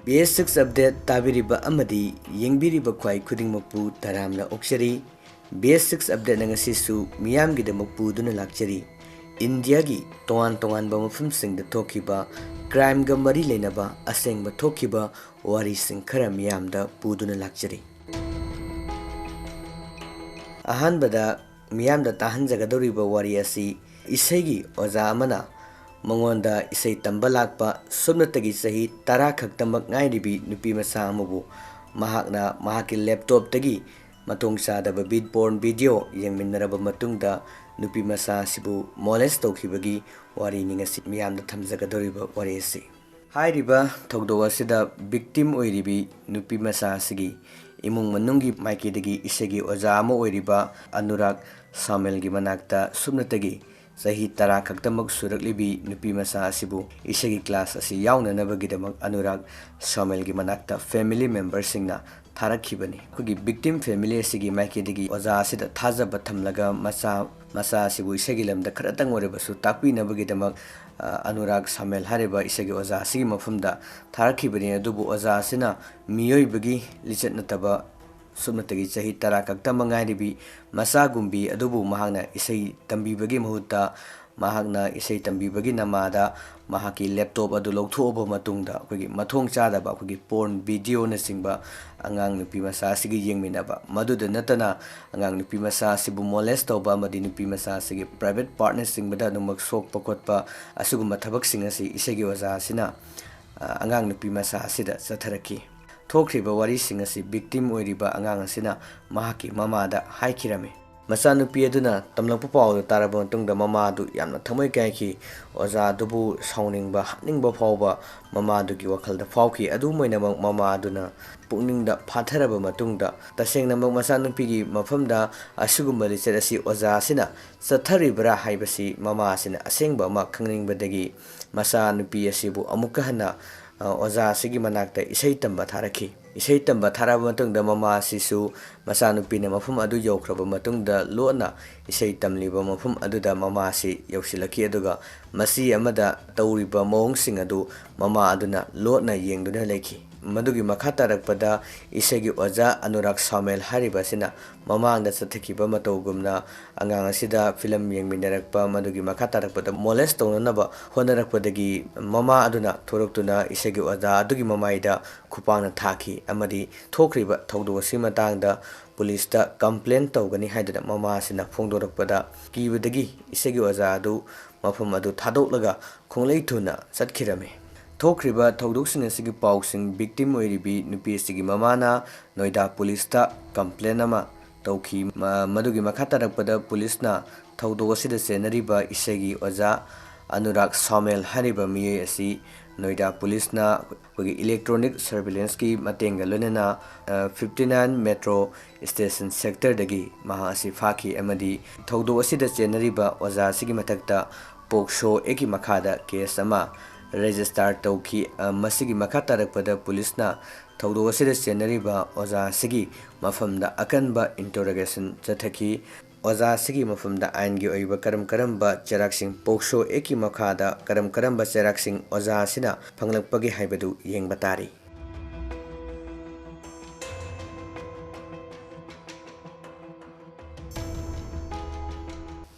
BS6 update tabiriba amadi yengbiriba kwai khudingmakpu taramna okchari BS6 update nangasisu miyamgidamukpu duna lakchari India gi tongan ba mafumsing da thokiba crime ga mari lenaba asengba thokiba wari sing khara miyamda puduna lakchari ahanbada miyamda tahanjagadoriba wari asi isegi oza amana Mangonda isay tambalakpa subnatagi sahi tara khaktamak ngairibi nupi masa amabu mahakna mahaki laptop tagi matong chadaba bidborn video yengminaraba matungda nupi masa sibu molest tawkhibagi wari ningasi miyamda thamjagadoriba wari asi hairiba thogdo asida victim oiribi nupi masa sigi imung manungi maikidagi isegi oja ama oiriba Anurag Samelgi manakta subnatagi Sahi tara khaktamak suraklibi nupi masa asibu isegi class asi yaunanabagidamak Anurag Samelgi manakta family members singna tharakhibani kugi victim family asigi maikidagi oja asida thajaba thamlaga masa asibu isegi lamda kharatang orebasu takpinabagidamak Anurag Samel hariba isegi oja asigi mafumda tharakhibani adubu oja asina miyoibagi lichat nataba Subnatagi sahi tara kaktamang ngairibi masa gumbi adubu mahagna isay tambibagi mahuta mahagna isay tambibagi namada mahaki laptop adu lawthoba matungda akogi mathong chadaba akogi porn video na singba angang nupi masa sigi yengminaba maduda natana angang nupi masa sibu molest tawba amadi nupi masa sigi private partner singbada numak sokpa khotpa asugumba thabak sing asi isegi oja asina angang nupi masa asida satharaki Thokriba wari singasi victim oiriba angang asina mahaki mamada haikirame masanupi aduna tamlangpa pawdu taraba matungda mamadu yamna thamoi kaiki oja dubu sauningba hapningba phawba mamadugi wakhalda phawki adu moinamak mamaduna pukningda phatharaba matungda tasengnamak masanupigi mafamda asugumba lichat asi oja asina satharibra haibasi mama asina asengba ma khangningbadagi masanupi asibu amukka hana oja asigi manakta isay tamba tharaki isay tamba tharaba matungda mama asisu masanupina mafum adu yaukraba matungda lona isay tamliba mafum aduda mama asi yausilaki aduga masi amada tawriba mawngsing adu mama aduna lona yengduna leki madugi makha tarakpada isegi oja Anurag Samel hariba sina mamangda chathakiba matawgumna angang asida film yengminarakpa madugi makha tarakpada molest tawnanaba honarakpadagi mama aduna thoroktuna isegi oja adugi mamaida khupangna thaki amadi thokriba thawdo asi matangda police da complaint tawgani haidana mama asina phongdorakpada kibadagi isegi oja adu mafum adu thadoklaga khonglei thuna chatkirame Thokriba thawdoksing asigi pawsing victim oiribi nupi asigi mamana Noida police ta complaint ama tawki madugi makha tarakpada police na thawdo asida senariba isegi oja Anurag Samel hariba miyai asi Noida police na electronic surveillance ki matenga lonena 59 metro station sector dagi maha asi phaki amadi thawdo asida senariba oja asigi mathakta poksho eki makhada case ama register tawki masigi makha tarakpada police na thawdo asida senariba oja sigi mafamda akanba interrogation chathaki oja sigi mafamda aingi oiba karam-karamba cheraksing poksho eki makhada karam-karamba cheraksing oja asina phanglakpagi haibadu yengba tari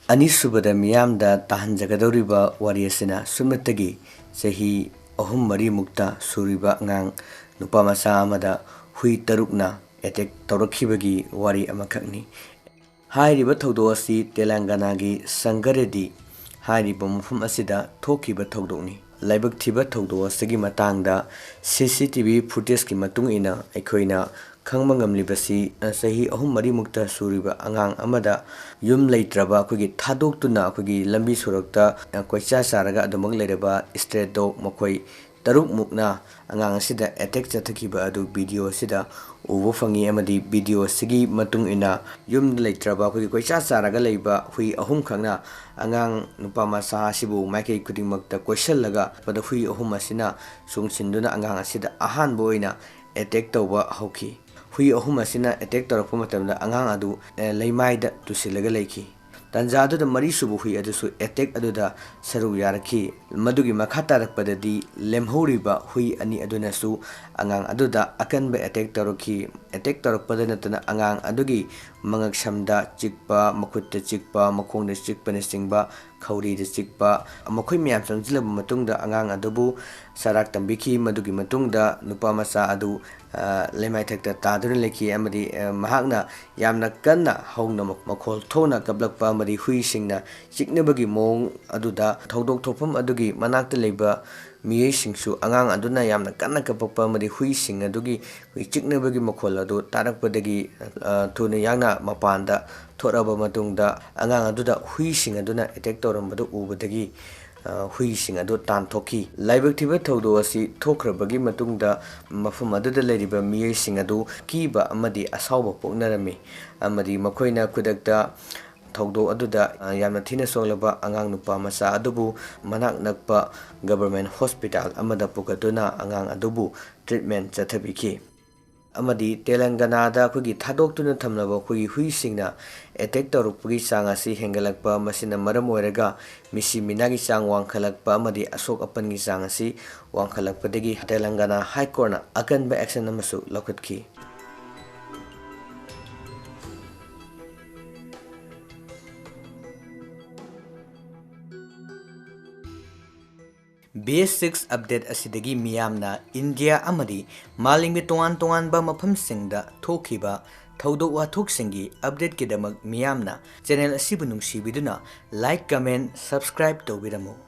Anisubada miyamda tahanjagadoriba wari asina sumnatagi sahi ahum mari mukta suriba angang nupa masa amada hui tarukna attack tawrakhibagi wari amakhakni hairiba thawdo asi Telangana gi Sangaredi hairiba mufum asida thokiba thawdoni laibak thiba thawdo asigi matangda CCTV footage ki matung ina aikhoina khangma ngamlibasi sahi ahum mari mukta suriba angang amada yum leitraba akogi thadoktuna akogi lambi surakta koicha saraga adumak leiraba straight dog makoi taruk mukna angang asida attack chathakiba adu video asida ubo fangi amadi video sigi matung ina yum leitraba akogi koicha saraga leiba hui ahum khangna angang nupa masa asibu maikei kudingmakta question laga pada hui ahum asina sungchinduna angang asida ahan boina attack tawba hauki hui ahum asina attack tarakpa matamda angang adu leimaida tusilaga leiki Tanjadu the Marisubu hui adusu etek aduda saru yaraki madugi makatarakpadadi lemhoriba hui ani adunasu angang aduda akanba etek tarakpadana angang adugi mangak shamda chikpa makutta chikpa makongda chikpana singba khawri da chikpa makoi miyam changjilaba matungda angang adubu sarak tambikhi madugi matungda nupa masa adu lemai thakta taduna leki amadi mahakna yamna kanna hauna makhol thona kablakpa amadi hui singna chiknabagi mong aduda thodok thopam adugi manakta leba miyai singsu angang aduna yamna kanna kapakpa amadi hui sing adugi hui chiknabagi makhol adu tarakpadagi thuna yangna mapanda thoraba matungda angang aduda hui sing aduna attack torambadu ubadagi hui sing adu tan thoki laibak thiba thodo asi thokrabagi matungda mafum aduda leriba miyai sing adu kiba amadi asawba poknarami amadi makoina kudakta thodo aduda yamna thina soglaba angang nupa masa adubu manak nakpa government hospital amada pukatuna angang adubu treatment chathabiki amadi Telangana da kugi thadok tuna thamlaba kugi hui singna attack torukpagi chang asi hengalakpa masina maram oiraga misi minagi chang wangkhalakpa amadi asok apan gi chang asi wangkhalakpadagi Telangana High Court na akanba action amasu lokhatki B6 update asidagi miyamna India amadi malingi tongan ba mafam singda thokiba thodok wathok singi update kidamak miyamna channel asibu nungsibiduna like comment subscribe tobiramu